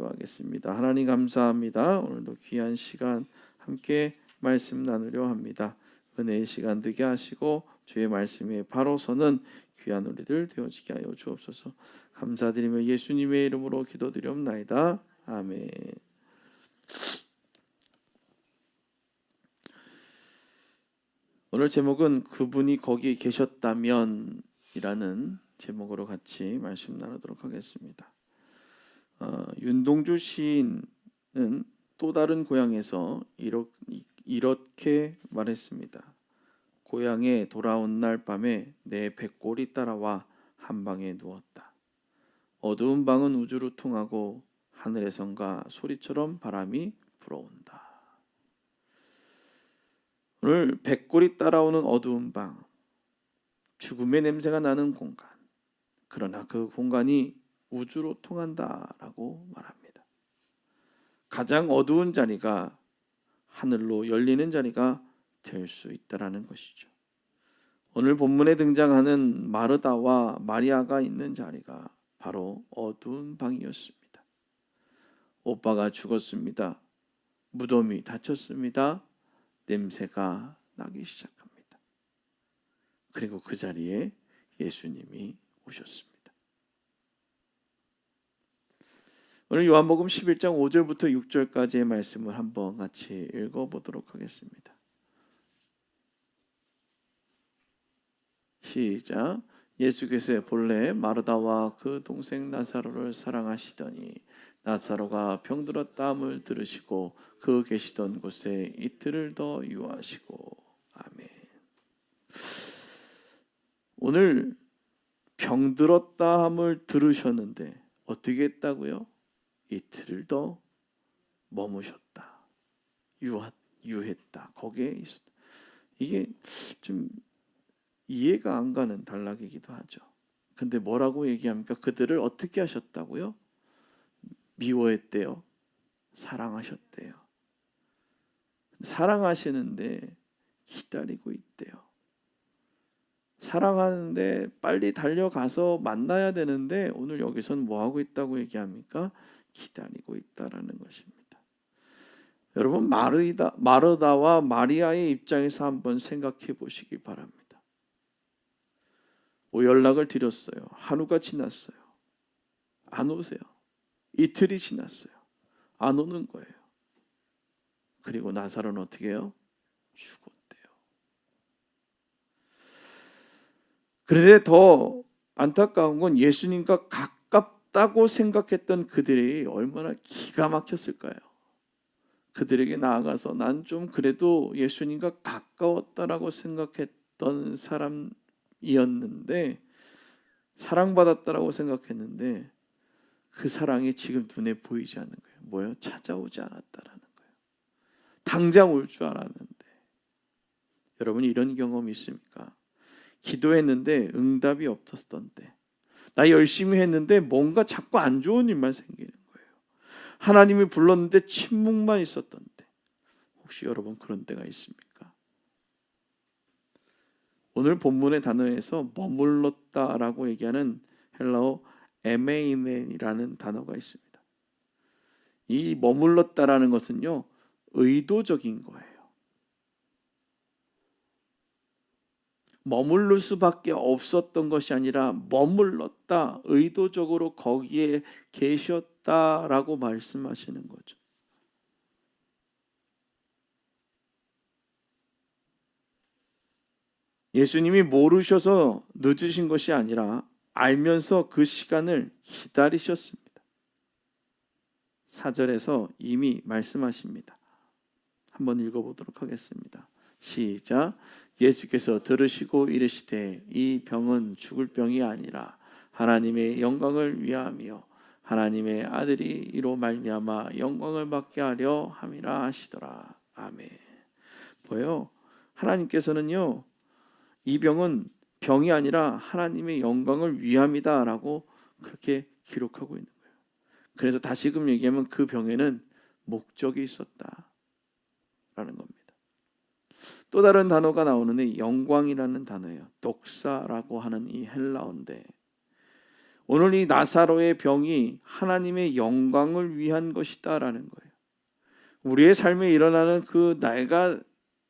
기도하겠습니다. 하나님 감사합니다. 오늘도 귀한 시간 함께 말씀 나누려 합니다. 은혜의 시간 되게 하시고 주의 말씀에 바로 서는 귀한 우리들 되어지게 하여 주옵소서. 감사드리며 예수님의 이름으로 기도드리옵나이다. 아멘. 오늘 제목은 그분이 거기 계셨다면 이라는 제목으로 같이 말씀 나누도록 하겠습니다. 윤동주 시인은 또 다른 고향에서 이렇게 말했습니다. 고향에 돌아온 날 밤에 내 백골이 따라와 한 방에 누웠다. 어두운 방은 우주로 통하고 하늘에선가 소리처럼 바람이 불어온다. 오늘 백골이 따라오는 어두운 방, 죽음의 냄새가 나는 공간, 그러나 그 공간이 우주로 통한다라고 말합니다. 가장 어두운 자리가 하늘로 열리는 자리가 될 수 있다라는 것이죠. 오늘 본문에 등장하는 마르다와 마리아가 있는 자리가 바로 어두운 방이었습니다. 오빠가 죽었습니다. 무덤이 닫혔습니다. 냄새가 나기 시작합니다. 그리고 그 자리에 예수님이 오셨습니다. 오늘 요한복음 11장 5절부터 6절까지의 말씀을 한번 같이 읽어보도록 하겠습니다. 시작. 예수께서 본래 마르다와 그 동생 나사로를 사랑하시더니 나사로가 병들었다함을 들으시고 그 계시던 곳에 이틀을 더 유하시고. 아멘. 오늘 병들었다함을 들으셨는데 어떻게 했다고요? 이틀을 더 머무셨다. 유했다. 거기에 있었다. 이게 좀 이해가 안 가는 단락이기도 하죠. 근데 뭐라고 얘기합니까? 그들을 어떻게 하셨다고요? 미워했대요. 사랑하셨대요. 사랑하시는데 기다리고 있대요. 사랑하는데 빨리 달려가서 만나야 되는데 오늘 여기서는 뭐하고 있다고 얘기합니까? 기다리고 있다라는 것입니다. 여러분, 마르다와 마리아의 입장에서 한번 생각해 보시기 바랍니다. 연락을 드렸어요. 한우가 지났어요. 안 오세요. 이틀이 지났어요. 안 오는 거예요. 그리고 나사로는 어떻게 해요? 죽었대요. 그런데 더 안타까운 건 예수님과 가깝다고 생각했던 그들이 얼마나 기가 막혔을까요? 그들에게 나아가서 난 좀 그래도 예수님과 가까웠다라고 생각했던 사람이었는데, 사랑받았다라고 생각했는데 그 사랑이 지금 눈에 보이지 않는 거예요. 뭐예요? 찾아오지 않았다라는 거예요. 당장 올 줄 알았는데. 여러분, 이런 경험이 있습니까? 기도했는데 응답이 없었던 때, 나 열심히 했는데 뭔가 자꾸 안 좋은 일만 생기는 거예요. 하나님이 불렀는데 침묵만 있었던 때, 혹시 여러분 그런 때가 있습니까? 오늘 본문의 단어에서 머물렀다라고 얘기하는 헬라어 에메이넨이라는 단어가 있습니다. 이 머물렀다라는 것은요, 의도적인 거예요. 머무를 수밖에 없었던 것이 아니라 머물렀다, 의도적으로 거기에 계셨다라고 말씀하시는 거죠. 예수님이 모르셔서 늦으신 것이 아니라 알면서 그 시간을 기다리셨습니다. 4절에서 이미 말씀하십니다. 한번 읽어보도록 하겠습니다. 시작. 예수께서 들으시고 이르시되 이 병은 죽을 병이 아니라 하나님의 영광을 위하며 하나님의 아들이 이로 말미암아 영광을 받게 하려 함이라 하시더라. 아멘. 보여요? 하나님께서는요, 이 병은 병이 아니라 하나님의 영광을 위함이다 라고 그렇게 기록하고 있는 거예요. 그래서 다시금 얘기하면 그 병에는 목적이 있었다 라는 겁니다. 또 다른 단어가 나오는데 영광이라는 단어예요. 독사라고 하는 이 헬라어인데, 오늘 이 나사로의 병이 하나님의 영광을 위한 것이다라는 거예요. 우리의 삶에 일어나는 그 내가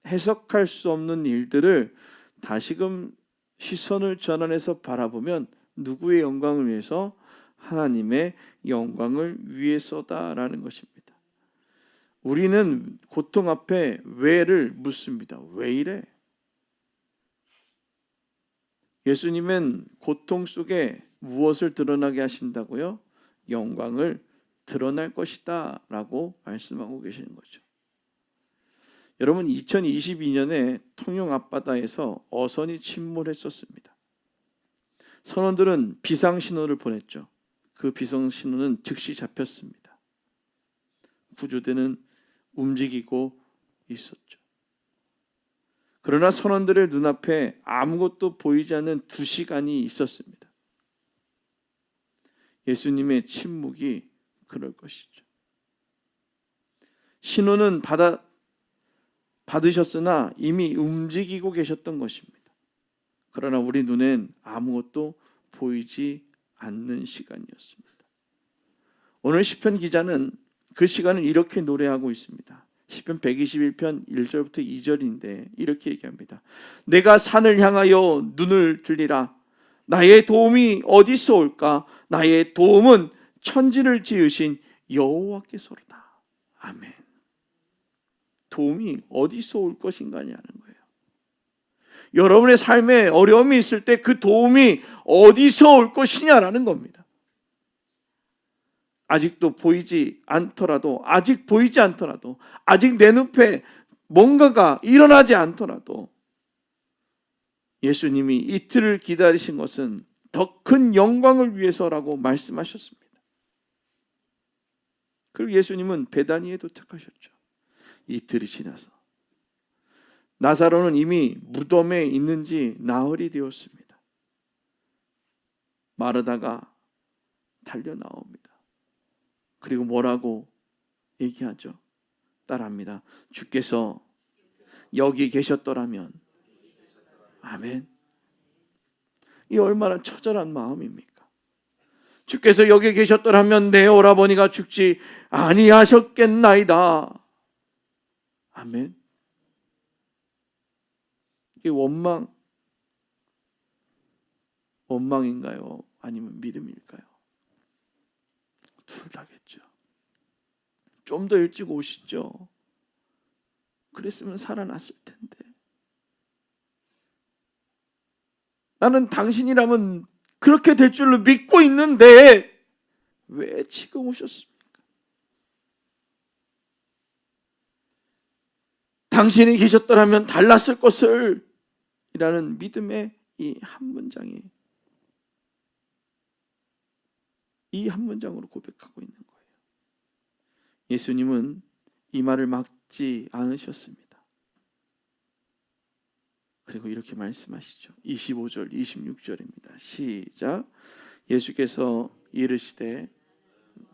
해석할 수 없는 일들을 다시금 시선을 전환해서 바라보면 누구의 영광을 위해서? 하나님의 영광을 위해서다라는 것입니다. 우리는 고통 앞에 왜를 묻습니다. 왜 이래? 예수님은 고통 속에 무엇을 드러나게 하신다고요? 영광을 드러날 것이다 라고 말씀하고 계시는 거죠. 여러분, 2022년에 통영 앞바다에서 어선이 침몰했었습니다. 선원들은 비상신호를 보냈죠. 그 비상신호는 즉시 잡혔습니다. 구조대는 움직이고 있었죠. 그러나 선원들의 눈앞에 아무것도 보이지 않는 2시간이 있었습니다. 예수님의 침묵이 그럴 것이죠. 신호는 받으셨으나 이미 움직이고 계셨던 것입니다. 그러나 우리 눈엔 아무것도 보이지 않는 시간이었습니다. 오늘 시편 기자는 그 시간을 이렇게 노래하고 있습니다. 시편 121편 1절부터 2절인데 이렇게 얘기합니다. 내가 산을 향하여 눈을 들리라. 나의 도움이 어디서 올까? 나의 도움은 천지를 지으신 여호와께서로다. 아멘. 도움이 어디서 올 것인가냐는 거예요. 여러분의 삶에 어려움이 있을 때 그 도움이 어디서 올 것이냐라는 겁니다. 아직도 보이지 않더라도, 아직 보이지 않더라도, 아직 내 눈앞에 뭔가가 일어나지 않더라도 예수님이 이틀을 기다리신 것은 더 큰 영광을 위해서라고 말씀하셨습니다. 그리고 예수님은 베다니에 도착하셨죠. 이틀이 지나서 나사로는 이미 무덤에 있는지 나흘이 되었습니다. 마르다가 달려 나옵니다. 그리고 뭐라고 얘기하죠? 따라합니다. 주께서 여기 계셨더라면. 아멘. 이 얼마나 처절한 마음입니까? 주께서 여기 계셨더라면 내 오라버니가 죽지 아니하셨겠나이다. 아멘. 이게 원망인가요? 아니면 믿음일까요? 둘 다겠죠. 좀 더 일찍 오시죠. 그랬으면 살아났을 텐데. 나는 당신이라면 그렇게 될 줄로 믿고 있는데 왜 지금 오셨습니까? 당신이 계셨더라면 달랐을 것을 이라는 믿음의 이 한 문장이 이 한 문장으로 고백하고 있는 거예요. 예수님은 이 말을 막지 않으셨습니다. 그리고 이렇게 말씀하시죠. 25절, 26절입니다. 시작. 예수께서 이르시되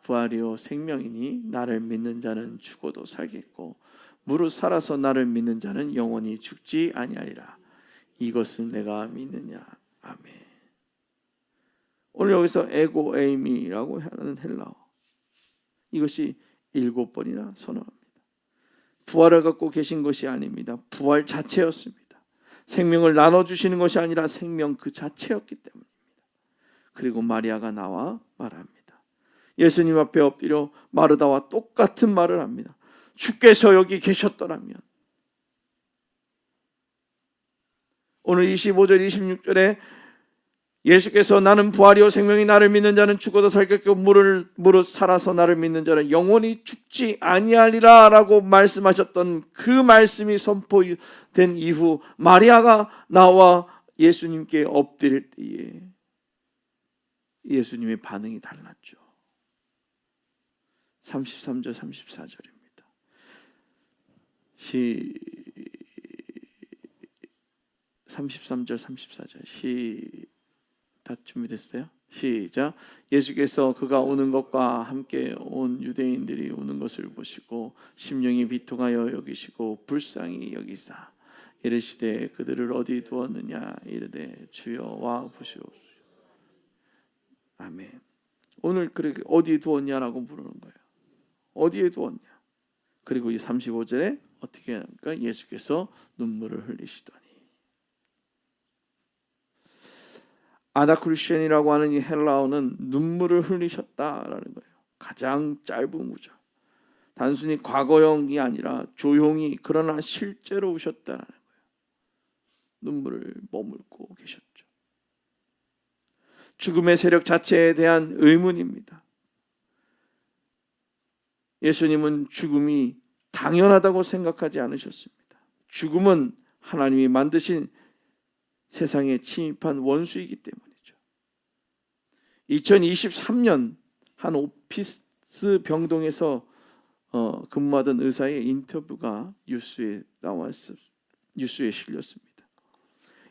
부활이요 생명이니 나를 믿는 자는 죽어도 살겠고 무릇 살아서 나를 믿는 자는 영원히 죽지 아니하리라. 이것을 내가 믿느냐. 아멘. 오늘 여기서 에고 에이미라고 하는 헬라어, 이것이 7번이나 선언합니다. 부활을 갖고 계신 것이 아닙니다. 부활 자체였습니다. 생명을 나눠주시는 것이 아니라 생명 그 자체였기 때문입니다. 그리고 마리아가 나와 말합니다. 예수님 앞에 엎드려 마르다와 똑같은 말을 합니다. 주께서 여기 계셨더라면. 오늘 25절 26절에 예수께서 나는 부활이요 생명이 나를 믿는 자는 죽어도 살겠고 무릇 살아서 나를 믿는 자는 영원히 죽지 아니하리라 라고 말씀하셨던 그 말씀이 선포된 이후 마리아가 나와 예수님께 엎드릴 때에 예수님의 반응이 달랐죠. 33절 34절입니다. 33절 34절 다 준비됐어요? 시작. 예수께서 그가 오는 것과 함께 온 유대인들이 오는 것을 보시고 심령이 비통하여 여기시고 불쌍히 여기사 이르시되 그들을 어디 두었느냐. 이르되 주여 와 보시옵소서. 아멘. 오늘 그렇게 어디에 두었냐라고 물으는 거예요. 어디에 두었냐? 그리고 이 35절에 어떻게 합니까? 예수께서 눈물을 흘리시더니. 아나크루시엔이라고 하는 이 헬라어는 눈물을 흘리셨다라는 거예요. 가장 짧은 구절. 단순히 과거형이 아니라 조용히 그러나 실제로 우셨다라는 거예요. 눈물을 머물고 계셨죠. 죽음의 세력 자체에 대한 의문입니다. 예수님은 죽음이 당연하다고 생각하지 않으셨습니다. 죽음은 하나님이 만드신 세상에 침입한 원수이기 때문이죠. 2023년 한 오피스 병동에서 근무하던 의사의 인터뷰가 뉴스에 실렸습니다.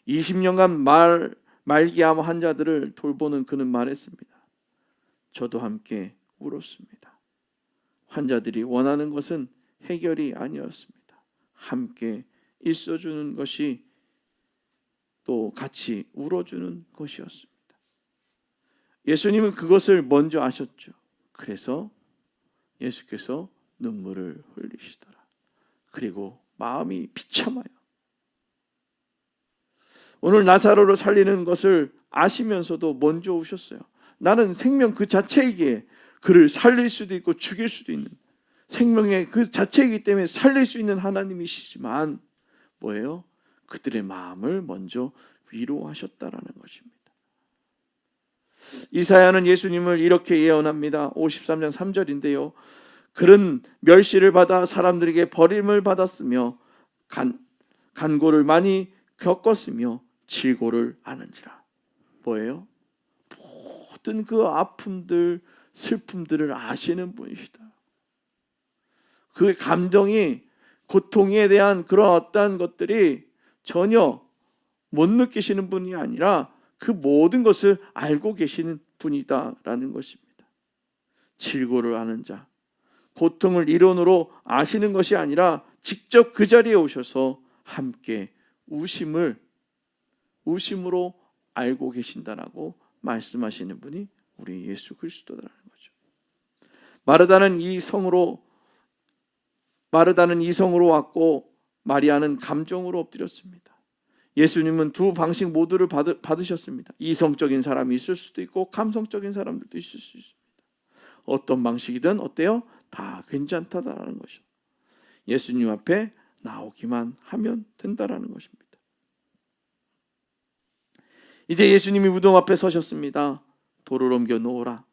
20년간 말기암 환자들을 돌보는 그는 말했습니다. 저도 함께 울었습니다. 환자들이 원하는 것은 해결이 아니었습니다. 함께 있어주는 것이 또 같이 울어주는 것이었습니다. 예수님은 그것을 먼저 아셨죠. 그래서 예수께서 눈물을 흘리시더라. 그리고 마음이 비참해요. 오늘 나사로를 살리는 것을 아시면서도 먼저 우셨어요. 나는 생명 그 자체이기에 그를 살릴 수도 있고 죽일 수도 있는 생명의 그 자체이기 때문에 살릴 수 있는 하나님이시지만 뭐예요? 그들의 마음을 먼저 위로하셨다라는 것입니다. 이사야는 예수님을 이렇게 예언합니다. 53장 3절인데요. 그는 멸시를 받아 사람들에게 버림을 받았으며 간고를 많이 겪었으며 질고를 아는지라. 뭐예요? 모든 그 아픔들, 슬픔들을 아시는 분이시다. 그 감정이, 고통에 대한 그런 어떠한 것들이 전혀 못 느끼시는 분이 아니라 그 모든 것을 알고 계시는 분이다라는 것입니다. 질고를 아는 자, 고통을 이론으로 아시는 것이 아니라 직접 그 자리에 오셔서 함께 우심으로 알고 계신다라고 말씀하시는 분이 우리 예수 그리스도라는 거죠. 마르다는 이성으로 왔고 마리아는 감정으로 엎드렸습니다. 예수님은 두 방식 모두를 받으셨습니다. 이성적인 사람이 있을 수도 있고 감성적인 사람들도 있을 수 있습니다. 어떤 방식이든 어때요? 다 괜찮다라는 것이죠. 예수님 앞에 나오기만 하면 된다라는 것입니다. 이제 예수님이 무덤 앞에 서셨습니다. 돌을 옮겨 놓으라.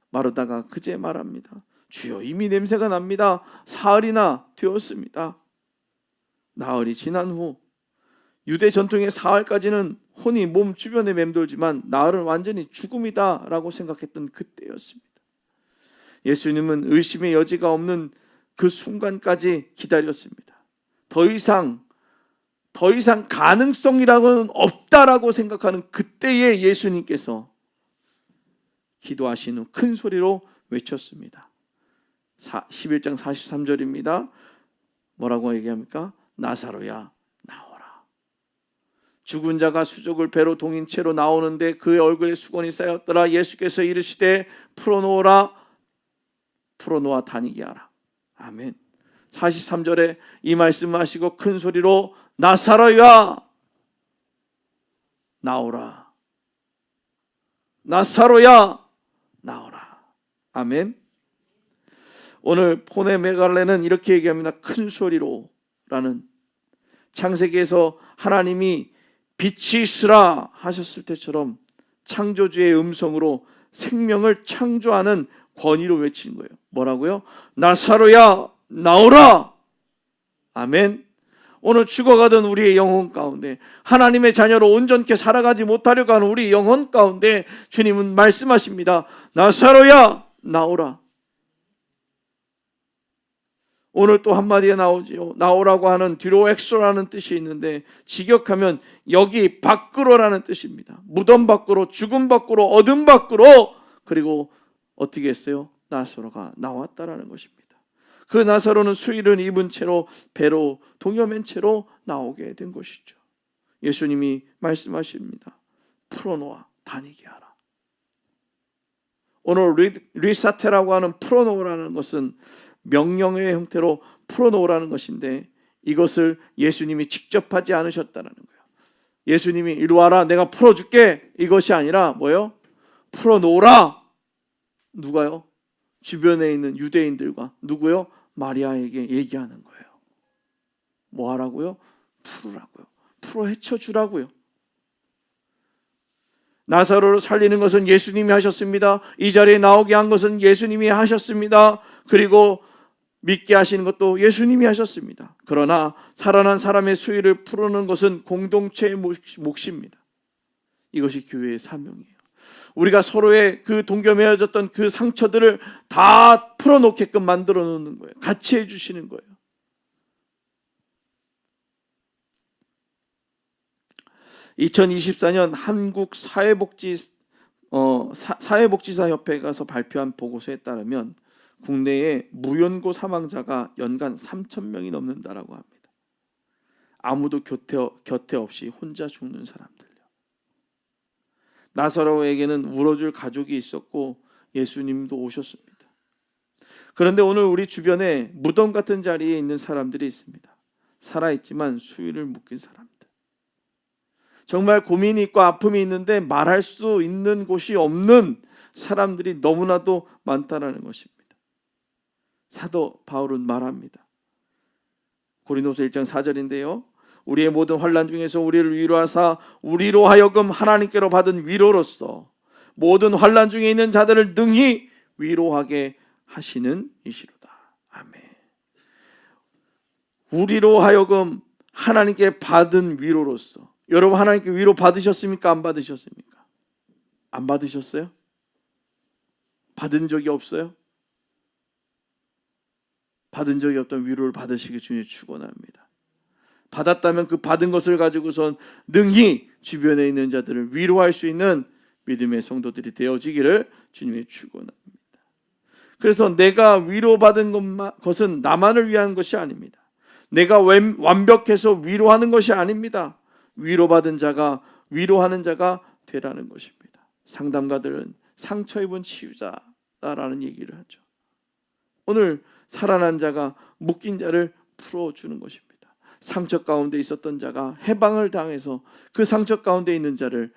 마르다가 그제 말합니다. 주여, 이미 냄새가 납니다. 사흘이나 되었습니다. 나흘이 지난 후 유대 전통의 사흘까지는 혼이 몸 주변에 맴돌지만 나흘은 완전히 죽음이다라고 생각했던 그때였습니다. 예수님은 의심의 여지가 없는 그 순간까지 기다렸습니다. 더 이상 가능성이라고는 없다라고 생각하는 그때에 예수님께서 기도하신 후 큰 소리로 외쳤습니다. 11장 43절입니다. 뭐라고 얘기합니까? 나사로야 나오라. 죽은 자가 수족을 배로 동인 채로 나오는데 그의 얼굴에 수건이 쌓였더라. 예수께서 이르시되 풀어놓아 다니게 하라. 아멘. 43절에 이 말씀하시고 큰 소리로 나사로야 나오라. 나사로야 나오라. 아멘. 오늘 폰의 메갈레는 이렇게 얘기합니다. 큰 소리로라는, 창세기에서 하나님이 빛이 있으라 하셨을 때처럼 창조주의 음성으로 생명을 창조하는 권위로 외치는 거예요. 뭐라고요? 나사로야 나오라. 아멘. 오늘 죽어가던 우리의 영혼 가운데, 하나님의 자녀로 온전케 살아가지 못하려고 하는 우리 영혼 가운데 주님은 말씀하십니다. 나사로야 나오라. 오늘 또 한마디가 나오지요. 나오라고 하는 뒤로 엑소라는 뜻이 있는데 직역하면 여기 밖으로라는 뜻입니다. 무덤 밖으로, 죽음 밖으로, 어둠 밖으로. 그리고 어떻게 했어요? 나사로가 나왔다라는 것입니다. 그 나사로는 수의를 입은 채로 배로 동여맨 채로 나오게 된 것이죠. 예수님이 말씀하십니다. 풀어놓아 다니게 하라. 오늘 리사테라고 하는 풀어놓으라는 것은 명령의 형태로 풀어놓으라는 것인데 이것을 예수님이 직접 하지 않으셨다는 거예요. 예수님이 이리 와라 내가 풀어줄게 이것이 아니라 뭐예요? 풀어놓으라. 누가요? 주변에 있는 유대인들과 누구요? 마리아에게 얘기하는 거예요. 뭐 하라고요? 풀으라고요. 풀어 헤쳐주라고요. 나사로를 살리는 것은 예수님이 하셨습니다. 이 자리에 나오게 한 것은 예수님이 하셨습니다. 그리고 믿게 하시는 것도 예수님이 하셨습니다. 그러나 살아난 사람의 수위를 풀어놓는 것은 공동체의 몫입니다. 이것이 교회의 사명이에요. 우리가 서로의 그 동겨매어졌던 그 상처들을 다 풀어놓게끔 만들어 놓는 거예요. 같이 해주시는 거예요. (2024년) 한국 사회복지사 협회에 가서 발표한 보고서에 따르면 국내에 무연고 사망자가 연간 3,000명이 넘는다라고 합니다. 아무도 곁에 없이 혼자 죽는 사람들요. 나사로에게는 울어줄 가족이 있었고 예수님도 오셨습니다. 그런데 오늘 우리 주변에 무덤 같은 자리에 있는 사람들이 있습니다. 살아있지만 수위를 묶인 사람들. 정말 고민이 있고 아픔이 있는데 말할 수 있는 곳이 없는 사람들이 너무나도 많다는 것입니다. 사도 바울은 말합니다. 고린도서 1장 4절인데요. 우리의 모든 환난 중에서 우리를 위로하사 우리로 하여금 하나님께로 받은 위로로서 모든 환난 중에 있는 자들을 능히 위로하게 하시는 이시로다. 아멘. 우리로 하여금 하나님께 받은 위로로서. 여러분 하나님께 위로 받으셨습니까? 안 받으셨습니까? 안 받으셨어요? 받은 적이 없어요? 받은 적이 없던 위로를 받으시기 주님 축원합니다. 받았다면 그 받은 것을 가지고선 능히 주변에 있는 자들을 위로할 수 있는 믿음의 성도들이 되어지기를 주님의 축원합니다. 그래서 내가 위로받은 것은 나만을 위한 것이 아닙니다. 내가 완벽해서 위로하는 것이 아닙니다. 위로받은 자가 위로하는 자가 되라는 것입니다. 상담가들은 상처 입은 치유자라는 얘기를 하죠. 오늘 살아난 자가 묶인 자를 풀어주는 것입니다. 상처 가운데 있었던 자가 해방을 당해서 그 상처 가운데 있는 자를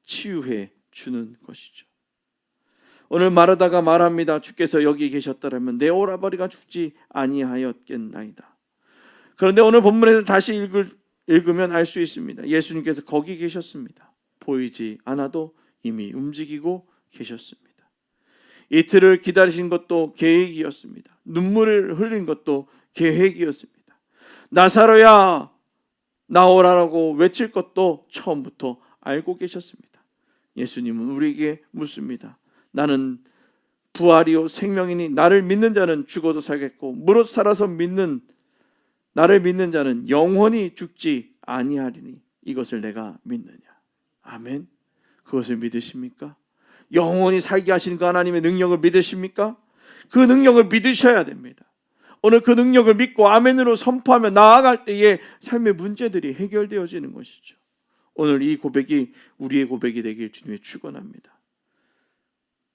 치유해 주는 것이죠. 오늘 말하다가 말합니다. 주께서 여기 계셨더라면 내 오라버니가 죽지 아니하였겠나이다. 그런데 오늘 본문에서 다시 읽으면 알 수 있습니다. 예수님께서 거기 계셨습니다. 보이지 않아도 이미 움직이고 계셨습니다. 이틀을 기다리신 것도 계획이었습니다. 눈물을 흘린 것도 계획이었습니다. 나사로야 나오라라고 외칠 것도 처음부터 알고 계셨습니다. 예수님은 우리에게 묻습니다. 나는 부활이요 생명이니 나를 믿는 자는 죽어도 살겠고 무릇 살아서 나를 믿는 자는 영원히 죽지 아니하리니 이것을 내가 믿느냐. 아멘. 그것을 믿으십니까? 영원히 살게 하시는 그 하나님의 능력을 믿으십니까? 그 능력을 믿으셔야 됩니다. 오늘 그 능력을 믿고 아멘으로 선포하며 나아갈 때에 삶의 문제들이 해결되어지는 것이죠. 오늘 이 고백이 우리의 고백이 되길 주님의 축원합니다.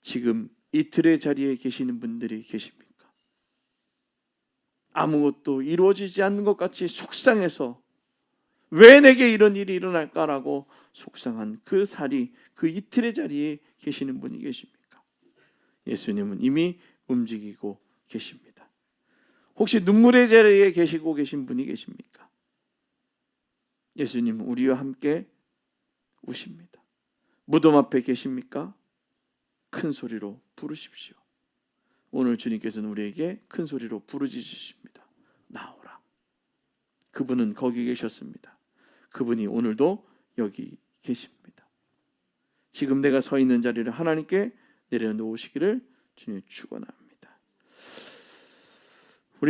지금 이틀의 자리에 계시는 분들이 계십니까? 아무것도 이루어지지 않는 것 같이 속상해서 왜 내게 이런 일이 일어날까라고 속상한 그 이틀의 자리에 계시는 분이 계십니까? 예수님은 이미 움직이고 계십니다. 혹시 눈물의 자리에 계시고 계신 분이 계십니까? 예수님은 우리와 함께 우십니다. 무덤 앞에 계십니까? 큰 소리로 부르십시오. 오늘 주님께서는 우리에게 큰 소리로 부르짖으십니다. 나오라. 그분은 거기 계셨습니다. 그분이 오늘도 여기 계십니다. 지금 내가 서 있는 자리를 하나님께 내려놓으시기를 주님 축원합니다.